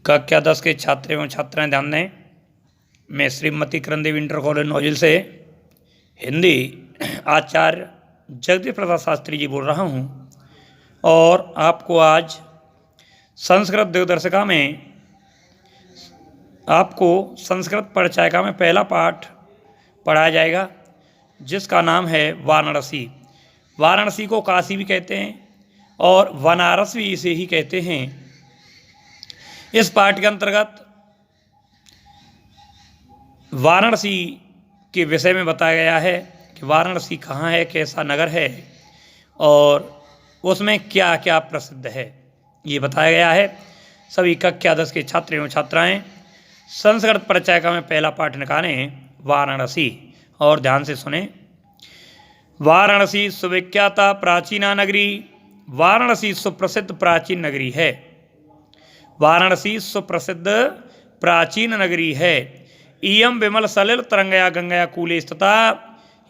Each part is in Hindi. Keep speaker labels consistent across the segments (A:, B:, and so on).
A: कक्षा 10 के छात्र एवं छात्राएं ध्यान दें। मैं श्रीमती किरण देवी इंटर कॉलेज नौजिल से हिंदी आचार्य जगदीश प्रसाद शास्त्री जी बोल रहा हूं और आपको आज संस्कृत देवदर्शिका में आपको संस्कृत परिचायिका में पहला पाठ पढ़ाया जाएगा, जिसका नाम है वाराणसी। वाराणसी को काशी भी कहते हैं और बनारस भी इसे ही कहते हैं। इस पाठ के अंतर्गत वाराणसी के विषय में बताया गया है कि वाराणसी कहाँ है, कैसा नगर है और उसमें क्या क्या प्रसिद्ध है, ये बताया गया है। सभी कक्षा 10 के छात्र एवं छात्राएं संस्कृत परिचायिका में पहला पाठ निकालें वाराणसी और ध्यान से सुने। वाराणसी सुविख्याता प्राचीना नगरी। वाराणसी सुप्रसिद्ध प्राचीन नगरी है। वाराणसी सुप्रसिद्ध प्राचीन नगरी है। इयम विमल सलिल तरंगया गंगया कूले स्थिता।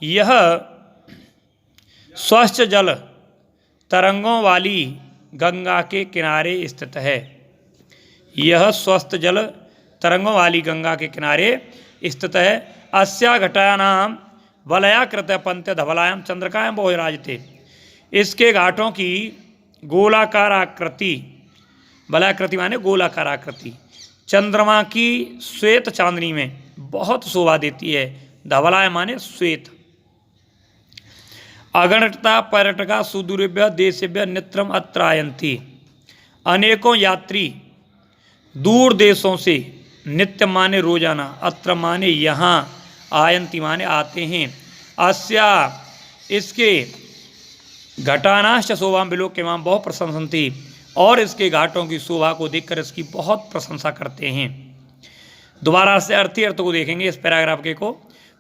A: यह स्वच्छ जल तरंगों वाली गंगा के किनारे स्थित है। यह स्वस्थ जल तरंगों वाली गंगा के किनारे स्थित है। अस्या घटानाम वलयाकृत पंत्य धवलायाम चंद्रकायाम बहुराजते। इसके घाटों की गोलाकार आकृति, वलयाकृति माने गोलाकार आकृति, चंद्रमा की श्वेत चांदनी में बहुत शोभा देती है। धवलाय माने श्वेत। अगणिता पर्यटका सुदूरेभ्य देशेभ्य नित्रम अत्र आयन्ति। अनेकों यात्री दूर देशों से, नित्य माने रोजाना, अत्र माने यहाँ, आयन्ति माने आते हैं। अस्या इसके घटानाश्च शोभा विलोक्यमाम बहुत प्रशंसन्ति। और इसके घाटों की शोभा को देखकर इसकी बहुत प्रशंसा करते हैं। दोबारा से अर्थ को देखेंगे इस पैराग्राफ के को।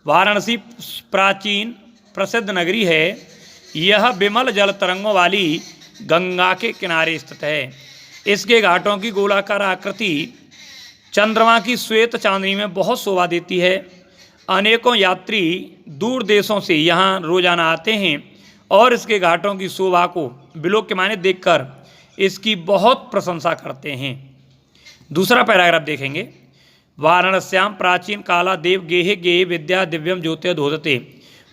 A: वाराणसी प्राचीन प्रसिद्ध नगरी है। यह विमल जल तरंगों वाली गंगा के किनारे स्थित है। इसके घाटों की गोलाकार आकृति चंद्रमा की श्वेत चांदनी में बहुत शोभा देती है। अनेकों यात्री दूर देशों से यहाँ रोजाना आते हैं और इसके घाटों की शोभा को विलोक्य माने देखकर इसकी बहुत प्रशंसा करते हैं। दूसरा पैराग्राफ देखेंगे। वाराणस्याम प्राचीन काला देव गेहे गेहे विद्या दिव्यम ज्योतिर्धोदते।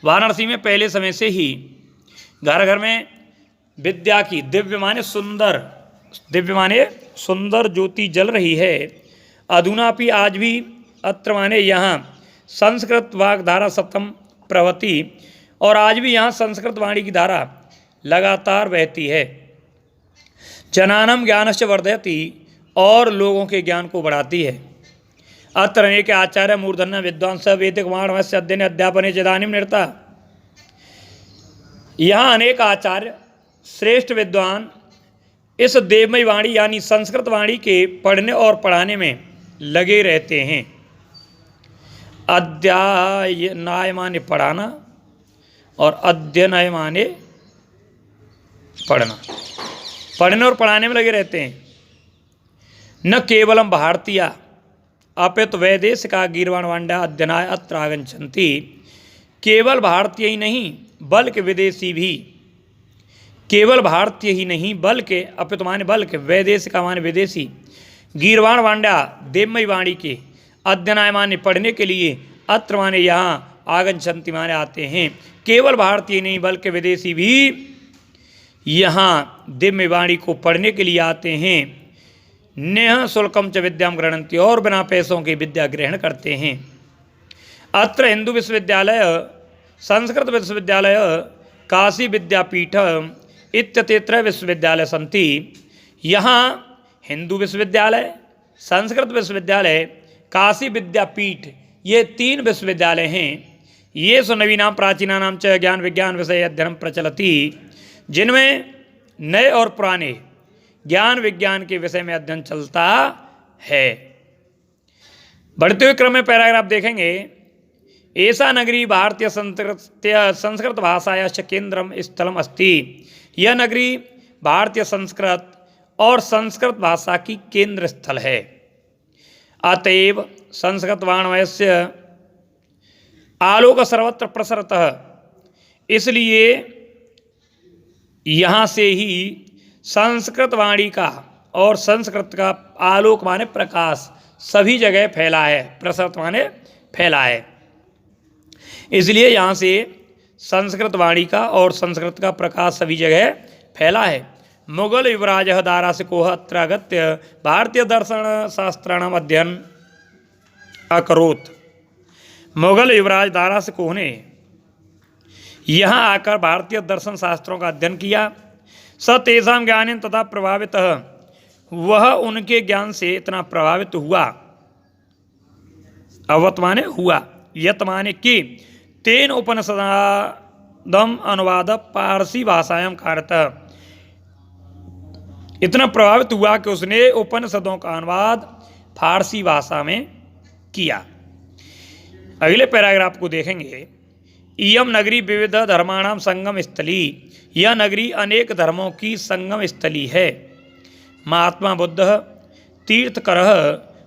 A: वाराणसी में पहले समय से ही घर घर में विद्या की, दिव्य माने सुंदर, दिव्य माने सुंदर ज्योति जल रही है। अधुनापि आज भी अत्र माने यहाँ संस्कृत वाग्धारा सप्तम प्रवती। और आज भी यहाँ संस्कृत वाणी की धारा लगातार बहती है। जनानम ज्ञानश्च वर्धयति, और लोगों के ज्ञान को बढ़ाती है। अत्र अनेके आचार्य मूर्धन्य विद्वांस वैदिक वाणमस्य अध्ययन अध्यापने चदानीम निरता। यहाँ अनेक आचार्य श्रेष्ठ विद्वान इस देवमयी वाणी यानी संस्कृत वाणी के पढ़ने और पढ़ाने में लगे रहते हैं। अध्ययनाय माने पढ़ाना और अध्ययनाय माने पढ़ना, पढ़ने और पढ़ाने में लगे रहते हैं। न केवलम भारतीय अपितु वैदेशिका गीर्वाण वांडा अध्ययनाय अत्र आगच्छन्ति। केवल भारतीय ही नहीं बल्कि विदेशी भी, केवल भारतीय ही नहीं बल्कि अपितु माने बल्कि वैदेशिका माने विदेशी, गीर्वाण वांडा देवमयी वाणी के, अध्ययनाय माने पढ़ने के लिए, अत्र माने यहाँ, आगच्छन्ति माने आते हैं। केवल भारतीय नहीं बल्कि विदेशी भी यहाँ दिव्य वाणी को पढ़ने के लिए आते हैं। नेह शुल्कम च विद्याम गृह्णन्ति, और बिना पैसों के विद्या ग्रहण करते हैं। अत्र हिंदू विश्वविद्यालय, संस्कृत विश्वविद्यालय, काशी विद्यापीठ इत्यत्र विश्वविद्यालय सन्ति। यहाँ हिंदू विश्वविद्यालय, संस्कृत विश्वविद्यालय, काशी विद्यापीठ, ये 3 विश्वविद्यालय हैं। ये नवीनाम प्राचीनानाम च ज्ञान विज्ञान विषय अध्ययन प्रचलति, जिनमें नए और पुराने ज्ञान विज्ञान के विषय में अध्ययन चलता है। बढ़ते हुए क्रम में पैराग्राफ देखेंगे। ऐसा नगरी भारतीय संस्कृत भाषायाश्च केंद्रम स्थलम अस्ति। यह नगरी भारतीय संस्कृत और संस्कृत भाषा की केंद्र स्थल है। अतएव संस्कृत वाङ्मयस्य आलोक सर्वत्र प्रसरतः, इसलिए यहाँ से ही संस्कृत वाणी का और संस्कृत का आलोक माने प्रकाश सभी जगह फैला है, प्रसृत माने फैला है। इसलिए यहाँ से संस्कृत वाणी का और संस्कृत का प्रकाश सभी जगह फैला है। मुगल युवराज दारासिकोह अत्र आगत्य भारतीय दर्शन शास्त्राणाम अध्ययन अकरोत्। मुगल युवराज दारासिकोह ने यहाँ आकर भारतीय दर्शन शास्त्रों का अध्ययन किया। स तेषां ज्ञानेन तथा प्रभावित, वह उनके ज्ञान से इतना प्रभावित हुआ, अवत माने हुआ, यत माने कि तेन उपनिषदम अनुवाद पारसी भाषायां कारतः, इतना प्रभावित हुआ कि उसने उपनिषदों का अनुवाद फारसी भाषा में किया। अगले पैराग्राफ को देखेंगे। इयम नगरी विविध धर्माणाम संगम स्थली, यह नगरी अनेक धर्मों की संगम स्थली है। महात्मा बुद्ध, तीर्थकर,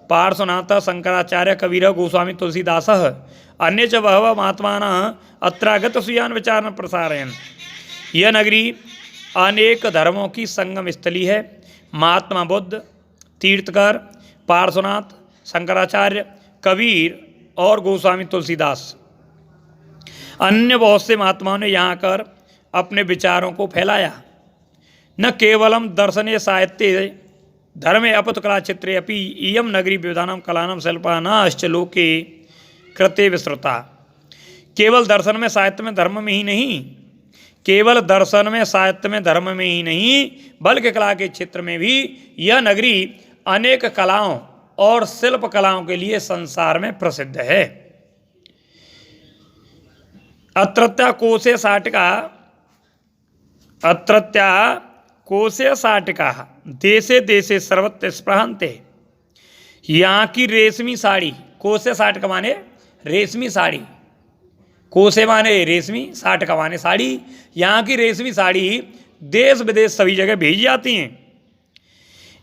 A: पार्श्वनाथ, शंकराचार्य, कबीर, गोस्वामी तुलसीदास, अन्य च बहवः महात्मानः अत्रागत स्वीयान् विचारान् प्रसारयन्। यह नगरी अनेक धर्मों की संगम स्थली है। महात्मा बुद्ध, तीर्थकर, पार्श्वनाथ, शंकराचार्य, कबीर और गोस्वामी तुलसीदास, अन्य बहुत से महात्माओं ने यहाँ आकर अपने विचारों को फैलाया। न केवलम दर्शने साहित्य धर्मे अपत कला चित्रे अपि इयम नगरी विविधानां कलानां शिल्पानाश्च लोके कृते विस्तृता। केवल दर्शन में साहित्य में धर्म में ही नहीं, केवल दर्शन में साहित्य में धर्म में ही नहीं, बल्कि कला के क्षेत्र में भी यह नगरी अनेक कलाओं और शिल्प कलाओं के लिए संसार में प्रसिद्ध है। अत्रत्या कोशे साटिका, अत्रत्या कोशे साटिका देशे देशे सर्वत्र स्पृहन्ते। यहाँ की रेशमी साड़ी, कोशे साटिका माने रेशमी साड़ी, कोशे माने रेशमी, साटिका माने साड़ी, यहाँ की रेशमी साड़ी देश विदेश सभी जगह भेजी जाती हैं।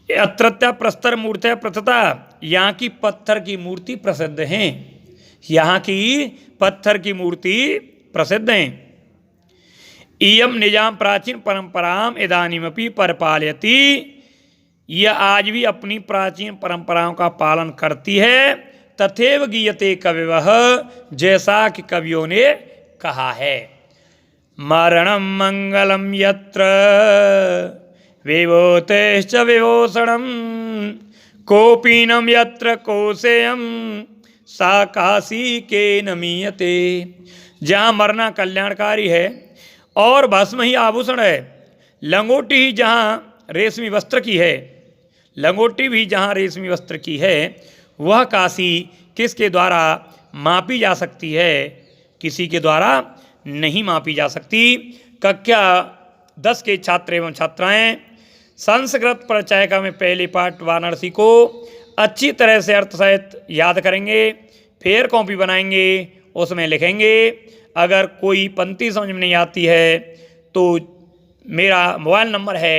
A: अत्रत्या प्रस्तर मूर्ति प्रथता, यहाँ की पत्थर की मूर्ति प्रसिद्ध हैं, यहाँ की पत्थर की मूर्ति प्रसिद्ध हैं। इयम निजाम प्राचीन परंपराम इदानीमपि परिपालयति, यह आज भी अपनी प्राचीन परंपराओं का पालन करती है। तथैव गीयते कविवः, जैसा कि कवियों ने कहा है। मरणम मंगलम यत्र विभूतेश्च विभूषणम, कोपीनम यत्र कोसेयम सा काशी के नमीयते। जहाँ मरना कल्याणकारी है और भस्म ही आभूषण है, लंगोटी ही जहाँ रेशमी वस्त्र की है, लंगोटी भी जहाँ रेशमी वस्त्र की है, वह काशी किसके द्वारा मापी जा सकती है? किसी के द्वारा नहीं मापी जा सकती। कक्षा 10 के छात्र एवं छात्राएं संस्कृत परिचयिका में पहले पाठ वाराणसी को अच्छी तरह से अर्थ सहित याद करेंगे, फिर कॉपी बनाएंगे, उसमें लिखेंगे। अगर कोई पंक्ति समझ में नहीं आती है तो मेरा मोबाइल नंबर है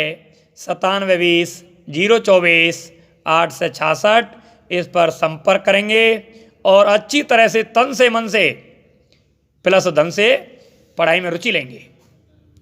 A: 9720 024 866, इस पर संपर्क करेंगे और अच्छी तरह से तन से मन से प्लस धन से पढ़ाई में रुचि लेंगे।